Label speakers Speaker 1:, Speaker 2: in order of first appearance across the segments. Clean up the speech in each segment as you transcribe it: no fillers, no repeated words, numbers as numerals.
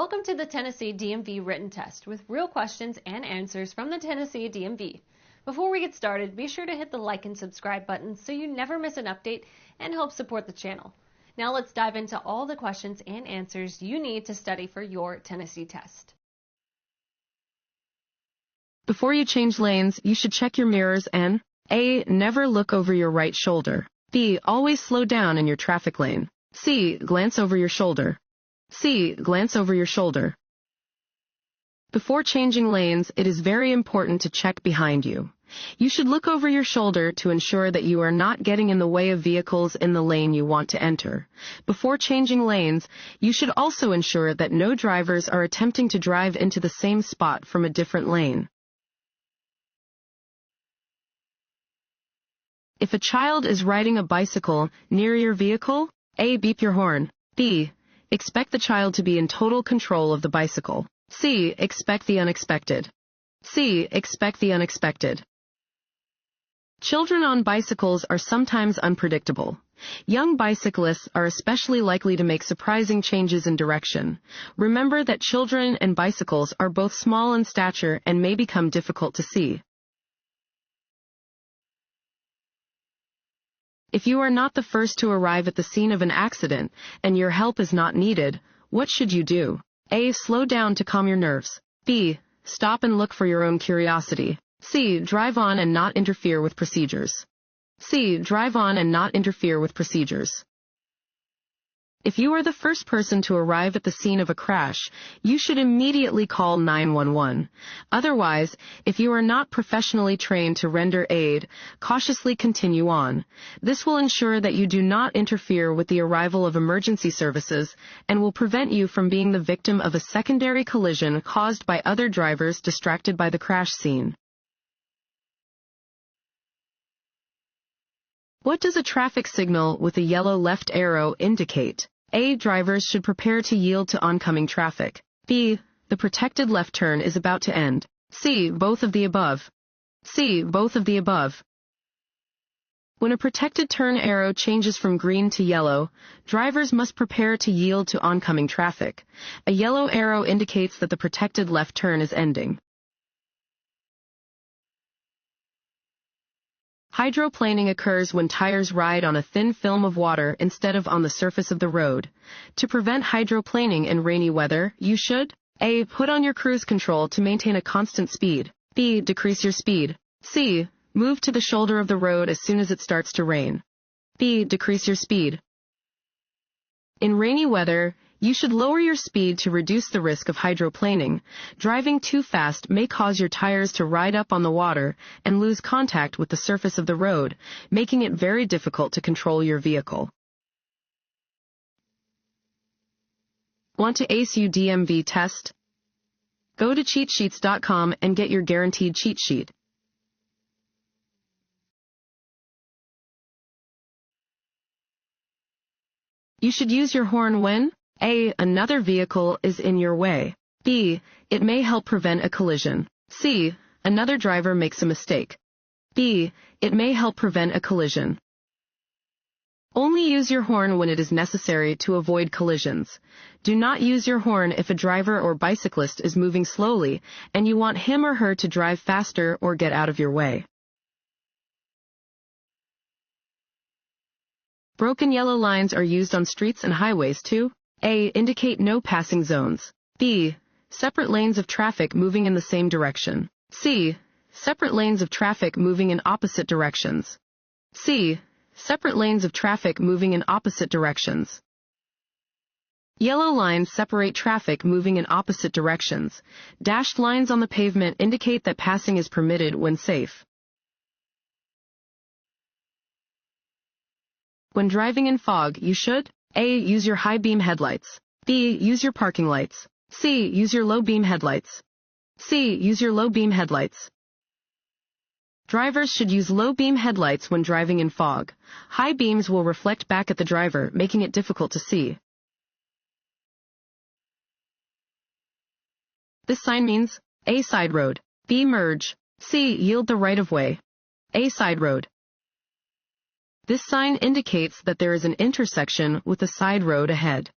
Speaker 1: Welcome to the Tennessee DMV Written Test with real questions and answers from the Tennessee DMV. Before we get started, be sure to hit the like and subscribe button so you never miss an update and help support the channel. Now let's dive into all the questions and answers you need to study for your Tennessee test.
Speaker 2: Before you change lanes, you should check your mirrors and A. Never look over your right shoulder. B. Always slow down in your traffic lane. C. Glance over your shoulder. C. Glance over your shoulder. Before changing lanes, it is very important to check behind you. You should look over your shoulder to ensure that you are not getting in the way of vehicles in the lane you want to enter. Before changing lanes, you should also ensure that no drivers are attempting to drive into the same spot from a different lane. If a child is riding a bicycle near your vehicle, A. Beep your horn. B. Expect the child to be in total control of the bicycle. C. Expect the unexpected. C. Expect the unexpected. Children on bicycles are sometimes unpredictable. Young bicyclists are especially likely to make surprising changes in direction. Remember that children and bicycles are both small in stature and may become difficult to see. If you are not the first to arrive at the scene of an accident and your help is not needed, what should you do? A. Slow down to calm your nerves. B. Stop and look for your own curiosity. C. Drive on and not interfere with procedures. C. Drive on and not interfere with procedures. If you are the first person to arrive at the scene of a crash, you should immediately call 911. Otherwise, if you are not professionally trained to render aid, cautiously continue on. This will ensure that you do not interfere with the arrival of emergency services and will prevent you from being the victim of a secondary collision caused by other drivers distracted by the crash scene. What does a traffic signal with a yellow left arrow indicate? A. Drivers should prepare to yield to oncoming traffic. B. The protected left turn is about to end. C. Both of the above. C. Both of the above. When a protected turn arrow changes from green to yellow, drivers must prepare to yield to oncoming traffic. A yellow arrow indicates that the protected left turn is ending. Hydroplaning occurs when tires ride on a thin film of water instead of on the surface of the road. To prevent hydroplaning in rainy weather, you should A. Put on your cruise control to maintain a constant speed. B. Decrease your speed. C. Move to the shoulder of the road as soon as it starts to rain. B. Decrease your speed. In rainy weather, you should lower your speed to reduce the risk of hydroplaning. Driving too fast may cause your tires to ride up on the water and lose contact with the surface of the road, making it very difficult to control your vehicle. Want to ace your DMV test? Go to cheatsheets.com and get your guaranteed cheat sheet. You should use your horn when A. Another vehicle is in your way. B. It may help prevent a collision. C. Another driver makes a mistake. B. It may help prevent a collision. Only use your horn when it is necessary to avoid collisions. Do not use your horn if a driver or bicyclist is moving slowly and you want him or her to drive faster or get out of your way. Broken yellow lines are used on streets and highways to A. Indicate no passing zones. B. Separate lanes of traffic moving in the same direction. C. Separate lanes of traffic moving in opposite directions. C. Separate lanes of traffic moving in opposite directions. Yellow lines separate traffic moving in opposite directions. Dashed lines on the pavement indicate that passing is permitted when safe. When driving in fog, you should A. Use your high beam headlights. B. Use your parking lights. C. Use your low beam headlights. C. Use your low beam headlights. Drivers should use low beam headlights when driving in fog. High beams will reflect back at the driver, making it difficult to see. This sign means A. Side road. B. Merge. C. Yield the right of way. A. Side road. This sign indicates that there is an intersection with a side road ahead.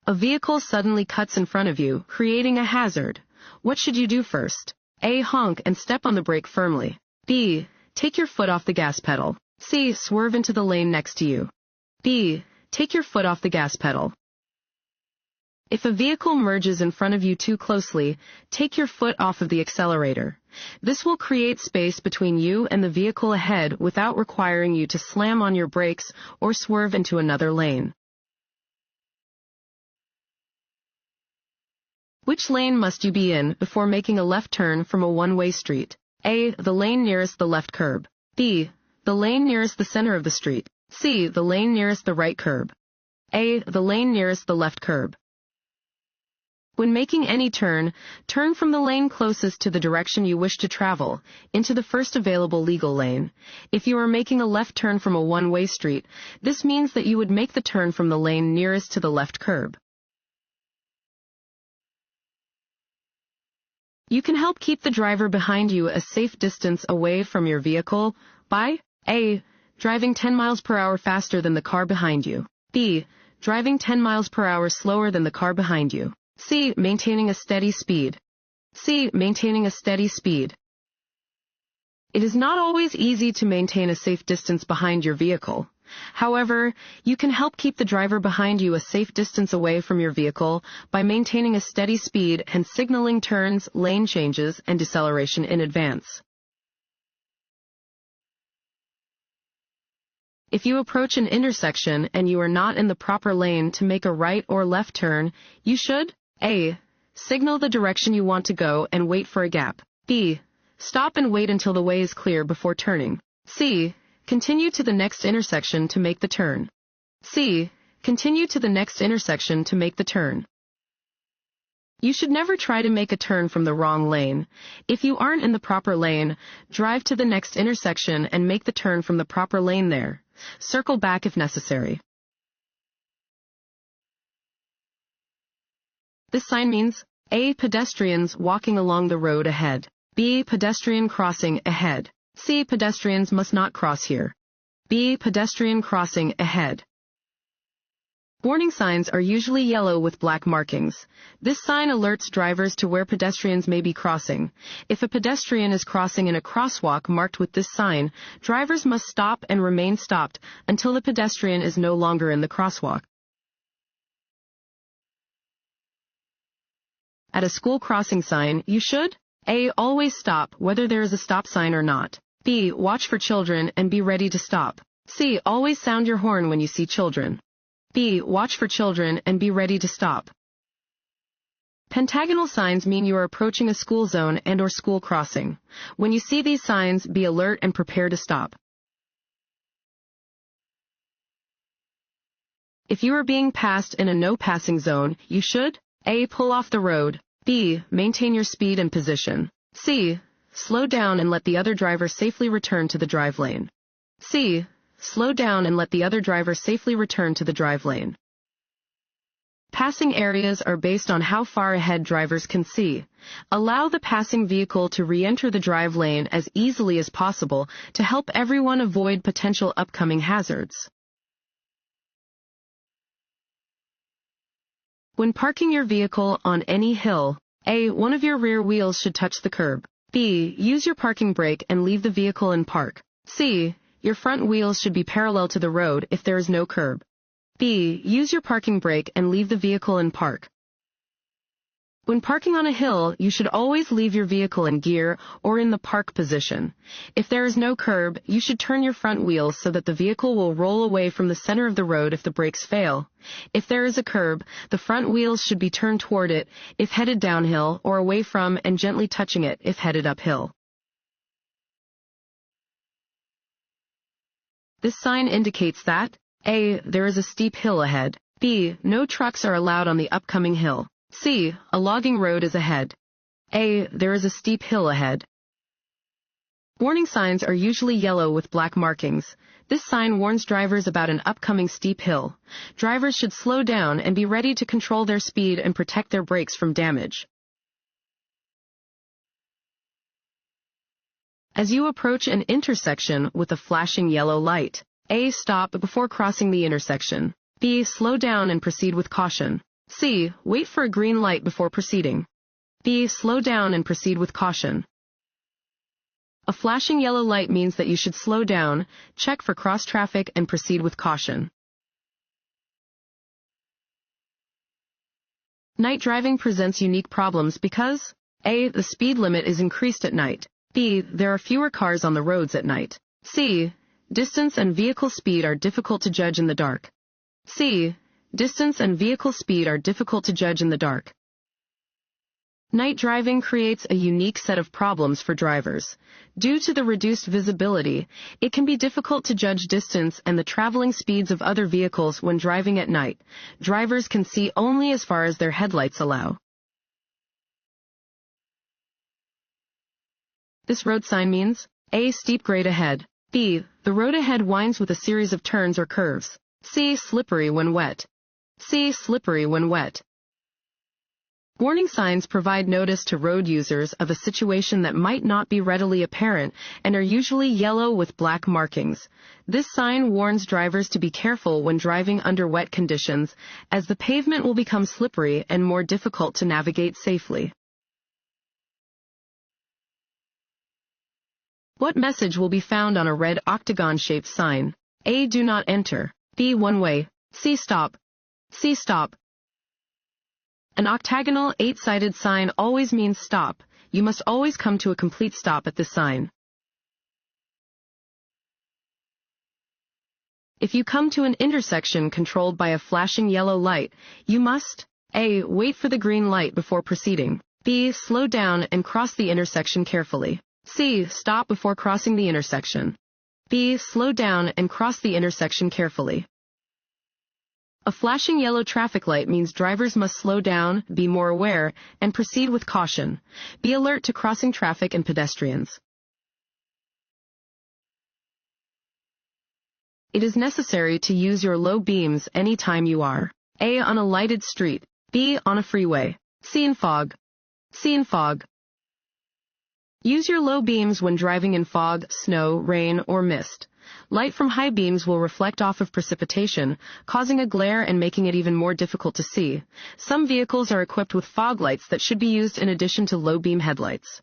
Speaker 2: A vehicle suddenly cuts in front of you, creating a hazard. What should you do first? A. Honk and step on the brake firmly. B. Take your foot off the gas pedal. C. Swerve into the lane next to you. D. Take your foot off the gas pedal. If a vehicle merges in front of you too closely, take your foot off of the accelerator. This will create space between you and the vehicle ahead without requiring you to slam on your brakes or swerve into another lane. Which lane must you be in before making a left turn from a one-way street? A. The lane nearest the left curb. B. The lane nearest the center of the street. C. The lane nearest the right curb. A. The lane nearest the left curb. When making any turn, turn from the lane closest to the direction you wish to travel, into the first available legal lane. If you are making a left turn from a one-way street, this means that you would make the turn from the lane nearest to the left curb. You can help keep the driver behind you a safe distance away from your vehicle by A. Driving 10 miles per hour faster than the car behind you. B. Driving 10 miles per hour slower than the car behind you. C. Maintaining a steady speed. C. Maintaining a steady speed. It is not always easy to maintain a safe distance behind your vehicle. However, you can help keep the driver behind you a safe distance away from your vehicle by maintaining a steady speed and signaling turns, lane changes, and deceleration in advance. If you approach an intersection and you are not in the proper lane to make a right or left turn, you should A. Signal the direction you want to go and wait for a gap. B. Stop and wait until the way is clear before turning. C. Continue to the next intersection to make the turn. C. Continue to the next intersection to make the turn. You should never try to make a turn from the wrong lane. If you aren't in the proper lane, drive to the next intersection and make the turn from the proper lane there. Circle back if necessary. This sign means A. Pedestrians walking along the road ahead. B. Pedestrian crossing ahead. C. Pedestrians must not cross here. B. Pedestrian crossing ahead. Warning signs are usually yellow with black markings. This sign alerts drivers to where pedestrians may be crossing. If a pedestrian is crossing in a crosswalk marked with this sign, drivers must stop and remain stopped until the pedestrian is no longer in the crosswalk. At a school crossing sign, you should A. Always stop, whether there is a stop sign or not. B. Watch for children and be ready to stop. C. Always sound your horn when you see children. B. Watch for children and be ready to stop. Pentagonal signs mean you are approaching a school zone and/or school crossing. When you see these signs, be alert and prepare to stop. If you are being passed in a no-passing zone, you should A. Pull off the road. B. Maintain your speed and position. C. Slow down and let the other driver safely return to the drive lane. C. Slow down and let the other driver safely return to the drive lane. Passing areas are based on how far ahead drivers can see. Allow the passing vehicle to re-enter the drive lane as easily as possible to help everyone avoid potential upcoming hazards. When parking your vehicle on any hill, A. One of your rear wheels should touch the curb. B. Use your parking brake and leave the vehicle in park. C. Your front wheels should be parallel to the road if there is no curb. B. Use your parking brake and leave the vehicle in park. When parking on a hill, you should always leave your vehicle in gear or in the park position. If there is no curb, you should turn your front wheels so that the vehicle will roll away from the center of the road if the brakes fail. If there is a curb, the front wheels should be turned toward it if headed downhill or away from and gently touching it if headed uphill. This sign indicates that A. There is a steep hill ahead. B. No trucks are allowed on the upcoming hill. C. A logging road is ahead. A. There is a steep hill ahead. Warning signs are usually yellow with black markings. This sign warns drivers about an upcoming steep hill. Drivers should slow down and be ready to control their speed and protect their brakes from damage. As you approach an intersection with a flashing yellow light, A. Stop before crossing the intersection. B. Slow down and proceed with caution. C. Wait for a green light before proceeding. B. Slow down and proceed with caution. A flashing yellow light means that you should slow down, check for cross traffic, and proceed with caution. Night driving presents unique problems because A. The speed limit is increased at night. B. There are fewer cars on the roads at night. C. Distance and vehicle speed are difficult to judge in the dark. C. Distance and vehicle speed are difficult to judge in the dark. Night driving creates a unique set of problems for drivers. Due to the reduced visibility, it can be difficult to judge distance and the traveling speeds of other vehicles when driving at night. Drivers can see only as far as their headlights allow. This road sign means A. Steep grade ahead. B. The road ahead winds with a series of turns or curves. C. Slippery when wet. C. Slippery when wet. Warning signs provide notice to road users of a situation that might not be readily apparent and are usually yellow with black markings. This sign warns drivers to be careful when driving under wet conditions, as the pavement will become slippery and more difficult to navigate safely. What message will be found on a red octagon-shaped sign? A. Do not enter. B. One way. C. Stop. C. Stop. An octagonal, 8-sided sign always means stop. You must always come to a complete stop at this sign. If you come to an intersection controlled by a flashing yellow light, you must A. Wait for the green light before proceeding. B. Slow down and cross the intersection carefully. C. Stop before crossing the intersection. B. Slow down and cross the intersection carefully. A flashing yellow traffic light means drivers must slow down, be more aware, and proceed with caution. Be alert to crossing traffic and pedestrians. It is necessary to use your low beams anytime you are A. On a lighted street. B. On a freeway. C. In fog. C. In fog. Use your low beams when driving in fog, snow, rain, or mist. Light from high beams will reflect off of precipitation, causing a glare and making it even more difficult to see. Some vehicles are equipped with fog lights that should be used in addition to low beam headlights.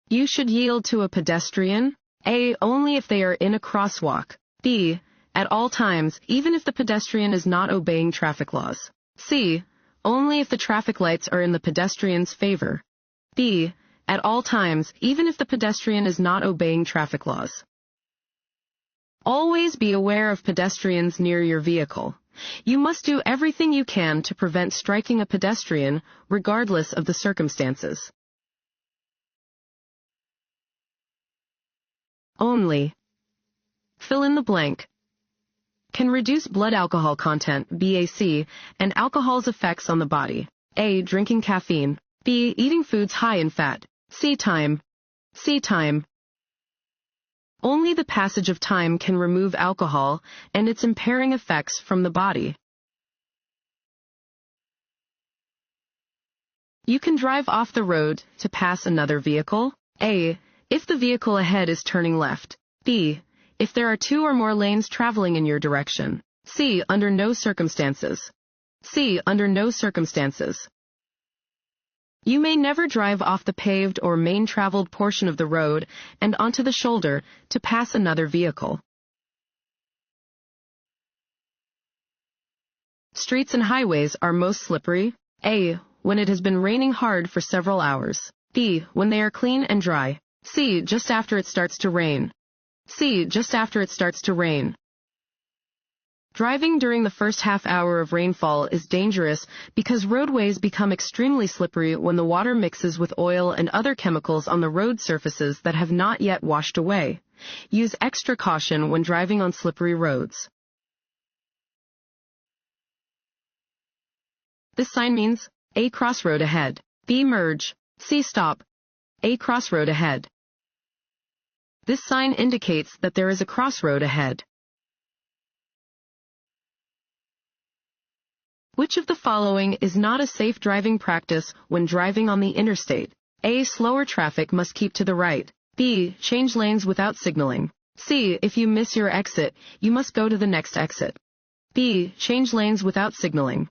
Speaker 2: You should yield to a pedestrian. A. Only if they are in a crosswalk. B. At all times, even if the pedestrian is not obeying traffic laws. C. Only if the traffic lights are in the pedestrian's favor. B. At all times, even if the pedestrian is not obeying traffic laws. Always be aware of pedestrians near your vehicle. You must do everything you can to prevent striking a pedestrian, regardless of the circumstances. Only. Fill in the blank. Can reduce blood alcohol content, BAC, and alcohol's effects on the body. A. Drinking caffeine. B. Eating foods high in fat. C. Time. C. Time. Only the passage of time can remove alcohol and its impairing effects from the body. You can drive off the road to pass another vehicle. A. If the vehicle ahead is turning left. B. If there are 2 or more lanes traveling in your direction. C. Under no circumstances. C. Under no circumstances. You may never drive off the paved or main traveled portion of the road and onto the shoulder to pass another vehicle. Streets and highways are most slippery. A. When it has been raining hard for several hours. B. When they are clean and dry. C. Just after it starts to rain. C. Just after it starts to rain. Driving during the first half hour of rainfall is dangerous because roadways become extremely slippery when the water mixes with oil and other chemicals on the road surfaces that have not yet washed away. Use extra caution when driving on slippery roads. This sign means A. Crossroad ahead. B. Merge. C. Stop. A. Crossroad ahead. This sign indicates that there is a crossroad ahead. Which of the following is not a safe driving practice when driving on the interstate? A. Slower traffic must keep to the right. B. Change lanes without signaling. C. If you miss your exit, you must go to the next exit. B. Change lanes without signaling.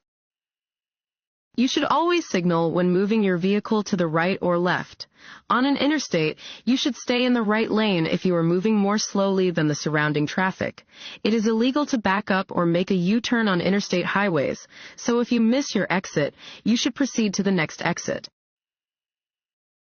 Speaker 2: You should always signal when moving your vehicle to the right or left. On an interstate, you should stay in the right lane if you are moving more slowly than the surrounding traffic. It is illegal to back up or make a U-turn on interstate highways, so if you miss your exit, you should proceed to the next exit.